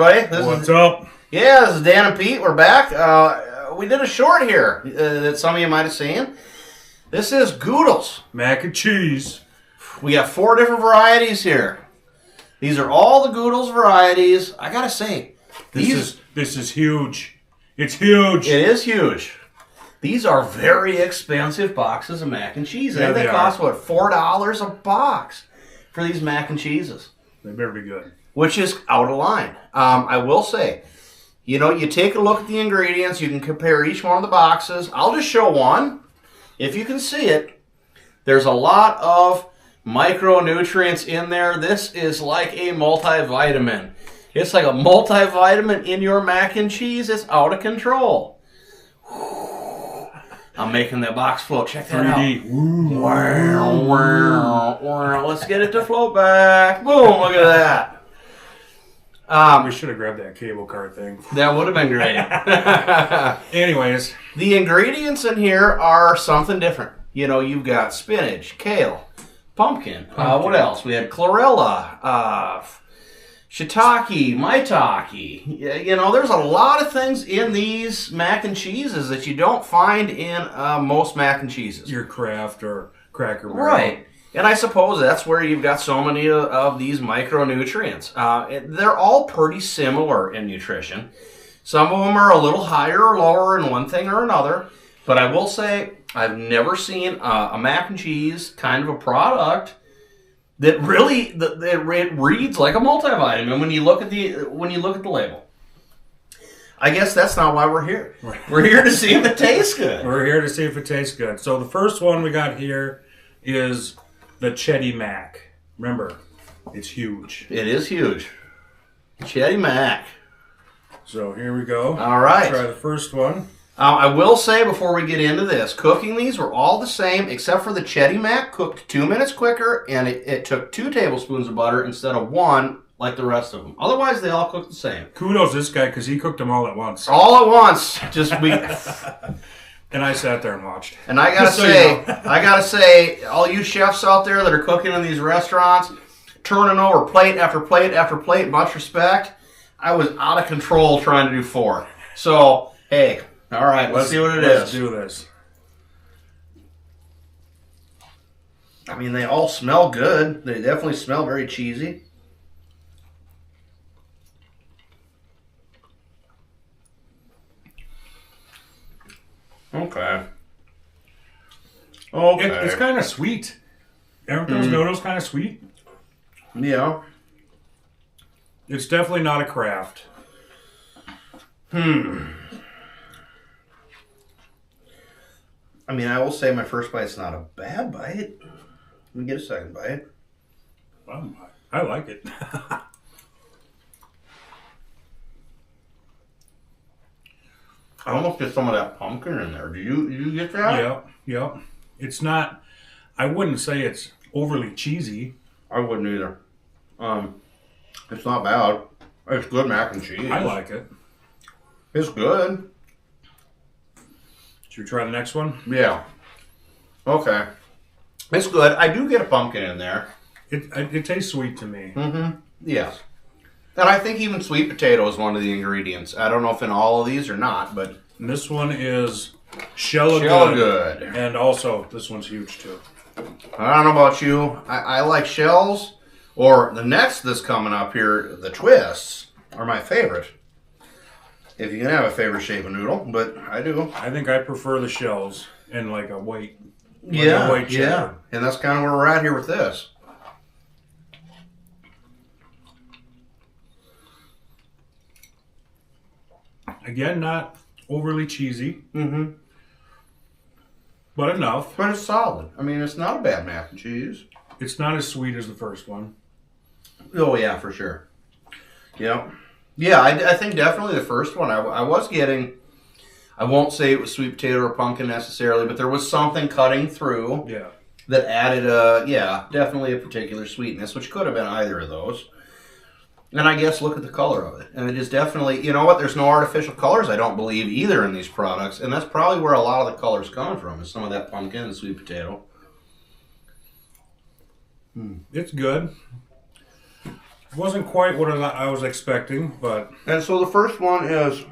everybody. What's up? Yeah, this is Dan and Pete. We're back. We did a short here that some of you might have seen. This is Goodles Mac and Cheese. We got 4 different varieties here. These are all the Goodles varieties. I gotta say, This is huge. It's huge. It is huge. These are very expensive boxes of mac and cheese. Yeah, And they they cost, what, $4 a box for these mac and cheeses. They better be good. Which is out of line. I will say, you know, you take a look at the ingredients. You can compare each one of the boxes. I'll just show one. If you can see it, there's a lot of micronutrients in there. This is like a multivitamin. It's like a multivitamin in your mac and cheese. It's out of control. I'm making that box float. Check that 3D. out. Wow, wow, wow. Let's get it to float back. Boom, look at that. We should have grabbed that cable car thing. That would have been great. Anyways. The ingredients in here are something different. You know, you've got spinach, kale, pumpkin. What else? We had chlorella, shiitake, maitake. You know, there's a lot of things in these mac and cheeses that you don't find in most mac and cheeses. Your Kraft or Cracker Barrel. Right. And I suppose that's where you've got so many of these micronutrients. They're all pretty similar in nutrition. Some of them are a little higher or lower in one thing or another. But I will say, I've never seen a mac and cheese kind of a product that really it reads like a multivitamin when you look at the label. I guess that's not why we're here. We're here to see if it tastes good. We're here to see if it tastes good. So the first one we got here is the Cheddar Mac. Remember, it's huge. It is huge. Cheddar Mac. So here we go. All right. Try the first one. I will say before we get into this, cooking these were all the same except for the Cheddar Mac cooked 2 minutes quicker, and it took 2 tablespoons of butter instead of 1 like the rest of them. Otherwise, they all cooked the same. Kudos this guy because he cooked them all at once. All at once. And I sat there and watched. And I gotta say, all you chefs out there that are cooking in these restaurants, turning over plate after plate after plate, much respect. I was out of control trying to do 4. So, hey, all right, let's see what it is. Let's do this. I mean, they all smell good. They definitely smell very cheesy. Okay. It's kind of sweet. Aren't those noodles kind of sweet? Yeah. It's definitely not a Kraft. I mean, I will say my first bite's not a bad bite. Let me get a second bite. I like it. I almost get some of that pumpkin in there. Do you get that? Yeah. It's not, I wouldn't say it's overly cheesy. I wouldn't either. It's not bad. It's good mac and cheese. I like it. It's good. Should we try the next one? Yeah. Okay. It's good. I do get a pumpkin in there. It tastes sweet to me. Mm-hmm. Yes. And I think even sweet potato is one of the ingredients. I don't know if in all of these or not, but... And this one is Shell good. And also, this one's huge too. I don't know about you. I like shells. Or the next that's coming up here, the twists, are my favorite. If you can have a favorite shape of noodle, but I do. I think I prefer the shells and like a white Yeah. cheddar. And that's kind of where we're at here with this. Again, not overly cheesy. Mm-hmm. But enough. But it's solid. I mean, it's not a bad mac and cheese. It's not as sweet as the first one. Oh, yeah, for sure. Yep. Yeah, I think definitely the first one I was getting, I won't say it was sweet potato or pumpkin necessarily, but there was something cutting through that added definitely a particular sweetness, which could have been either of those. And I guess look at the color of it. And it is definitely, you know what, there's no artificial colors, I don't believe, either in these products. And that's probably where a lot of the colors come from, is some of that pumpkin and sweet potato. It's good. Wasn't quite what I was expecting, but And so the first one is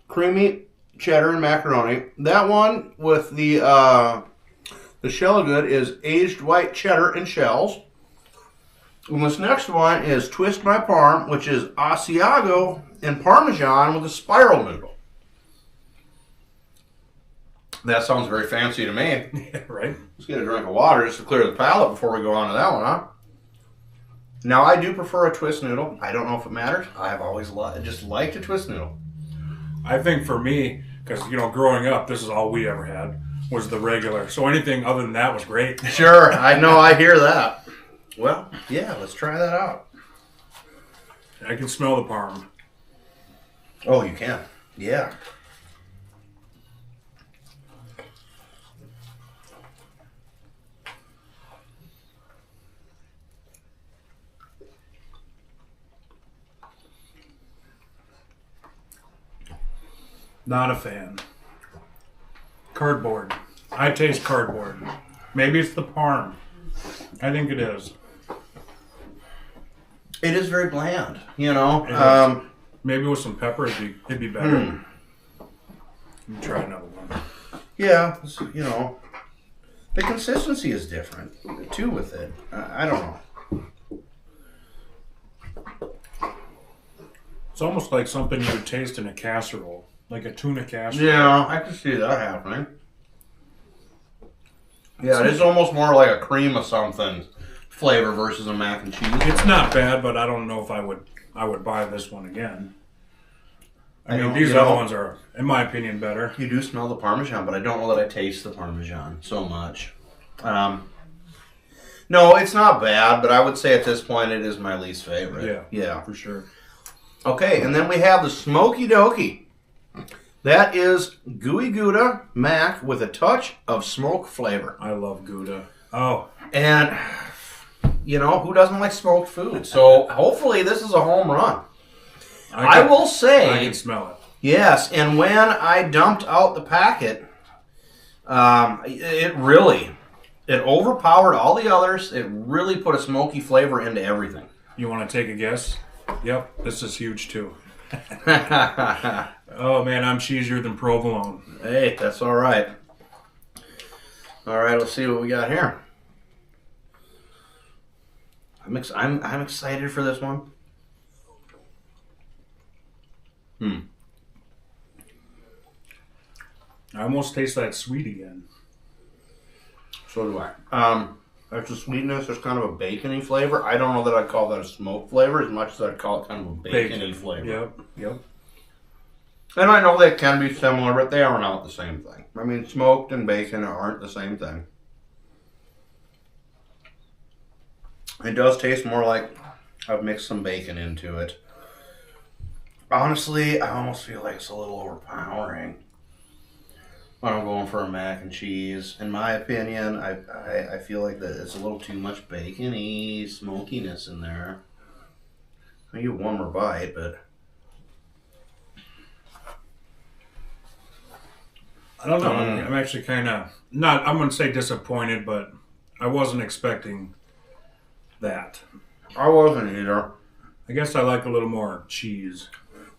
creamy cheddar and macaroni. That one with the shell good is aged white cheddar and shells. And this next one is Twist My Parm, which is Asiago and Parmesan with a spiral noodle. That sounds very fancy to me. right? Let's get a drink of water just to clear the palate before we go on to that one, huh? Now, I do prefer a twist noodle. I don't know if it matters. I've always just liked a twist noodle. I think for me, because, growing up, this is all we ever had, was the regular. So anything other than that was great. Sure, I know, I hear that. Well, yeah, let's try that out. I can smell the parm. Oh, you can? Yeah. Not a fan. Cardboard. I taste cardboard. Maybe it's the parm. I think it is. It is very bland, Maybe with some pepper, it'd be better. Let me try another one. Yeah, the consistency is different, too, with it. I don't know. It's almost like something you would taste in a casserole. Like a tuna casserole. Yeah, I can see that happening. Yeah, it is almost more like a cream of something flavor versus a mac and cheese. It's not bad, but I don't know if I would buy this one again. I mean, these other ones are, in my opinion, better. You do smell the Parmesan, but I don't know that I taste the Parmesan so much. No, it's not bad, but I would say at this point it is my least favorite. Yeah, for sure. Okay, and then we have the Smoky Dokie. That is gooey Gouda mac with a touch of smoke flavor. I love Gouda. Oh. And, who doesn't like smoked food? So hopefully this is a home run. I will say... I can smell it. Yes, and when I dumped out the packet, it overpowered all the others. It really put a smoky flavor into everything. You want to take a guess? Yep, this is huge too. Oh man, I'm cheesier than provolone. Hey, that's all right. All right, let's see what we got here. I'm excited for this one. I almost taste that sweet again. So do I. There's the sweetness. There's kind of a bacony flavor. I don't know that I'd call that a smoke flavor as much as I'd call it kind of a bacony flavor. Yep. And I know they can be similar, but they are not the same thing. I mean, smoked and bacon aren't the same thing. It does taste more like I've mixed some bacon into it. Honestly, I almost feel like it's a little overpowering when I'm going for a mac and cheese. In my opinion, I feel like that it's a little too much bacon-y smokiness in there. I get one more bite, but... I don't know. I'm actually kind of not. I'm gonna say disappointed, but I wasn't expecting that. I wasn't either. I guess I like a little more cheese.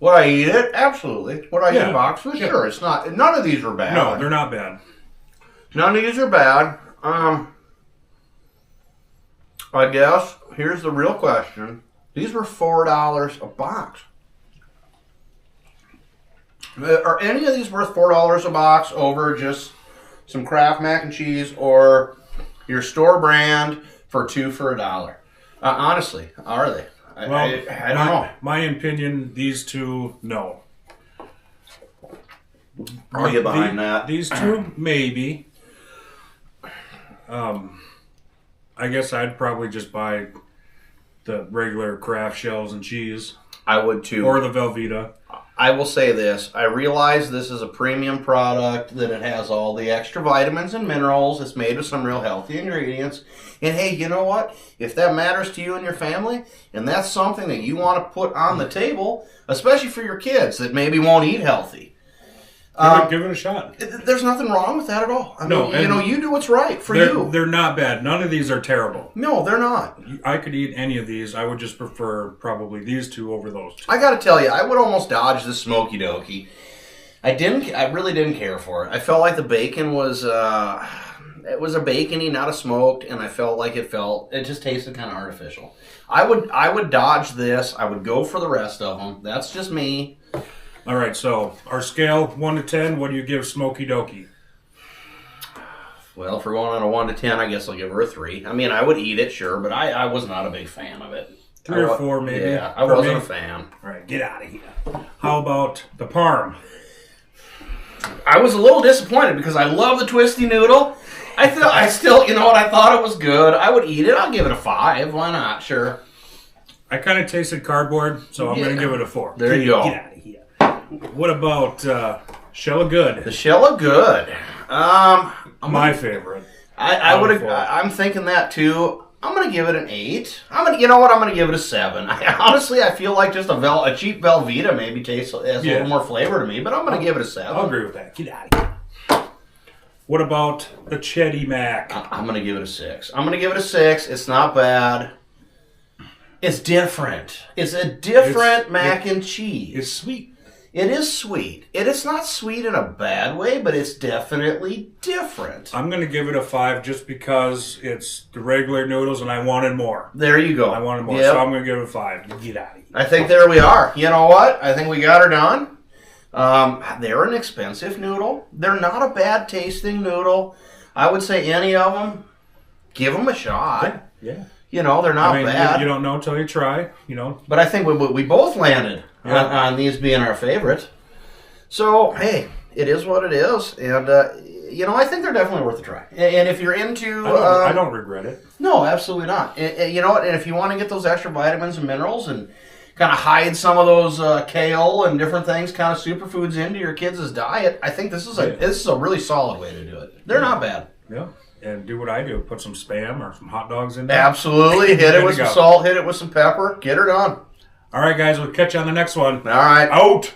Would I eat it? Absolutely. Would I eat a box? For sure. It's not. None of these are bad. No, they're not bad. None of these are bad. I guess here's the real question. These were $4 a box. Are any of these worth $4 a box over just some Kraft mac and cheese or your store brand for $2 for $1? Honestly, are they? I don't know. My opinion, these two, no. Are you behind that? These two, maybe. I guess I'd probably just buy the regular Kraft shells and cheese. I would too. Or the Velveeta. I will say this. I realize this is a premium product, that it has all the extra vitamins and minerals. It's made with some real healthy ingredients. And hey, you know what? If that matters to you and your family, and that's something that you want to put on the table, especially for your kids that maybe won't eat healthy, Give it a shot. There's nothing wrong with that at all. I No, mean, you do what's right for you. They're not bad. None of these are terrible. No, they're not. I could eat any of these. I would just prefer probably these two over those two. I got to tell you, I would almost dodge the Smoky Dokey. I really didn't care for it. I felt like the bacon was it was a bacony, not a smoked, and I felt like it just tasted kind of artificial. I would dodge this. I would go for the rest of them. That's just me. All right, so our scale 1 to 10. What do you give Smoky Dokey? Well, if we're going on a 1 to 10, I guess I'll give her a 3. I mean, I would eat it, sure, but I was not a big fan of it. 3 or 4, maybe. Yeah, I wasn't a fan. All right, get out of here. How about the parm? I was a little disappointed because I love the twisty noodle. I still, you know what? I thought it was good. I would eat it. I'll give it a 5. Why not? Sure. I kind of tasted cardboard, so I'm going to give it a 4. There you go. Get out of here. What about Shell of Good? The Shell of Good. My favorite. I'm thinking that too. I'm gonna give it an 8. You know what? I'm gonna give it a 7. Honestly, I feel like just a cheap Velveeta maybe has a little more flavor to me, but I'm gonna give it a 7. I'll agree with that. Get out of here. What about the Cheddar Mac? I'm gonna give it a 6. I'm gonna give it a 6. It's not bad. It's different. It's a different mac and cheese. It's sweet. It is sweet. It's not sweet in a bad way, but it's definitely different. I'm going to give it a 5 just because it's the regular noodles and I wanted more. There you go. I wanted more, so I'm going to give it a 5. Get out of here. I think there we are. You know what? I think we got her done. They're an expensive noodle. They're not a bad tasting noodle. I would say any of them, give them a shot. Yeah. You know, they're not bad. You don't know until you try, you know. But I think we both landed on these being our favorite. So, hey, it is what it is. And, you know, I think they're definitely worth a try. And if you're into... I don't regret it. No, absolutely not. And, you know what? And if you want to get those extra vitamins and minerals and kind of hide some of those kale and different things, kind of superfoods into your kids' diet, I think this is a really solid way to do it. They're not bad. Yeah. And do what I do. Put some Spam or some hot dogs in there. Absolutely. Hit it with some salt. Hit it with some pepper. Get her done. All right, guys. We'll catch you on the next one. All right. Out.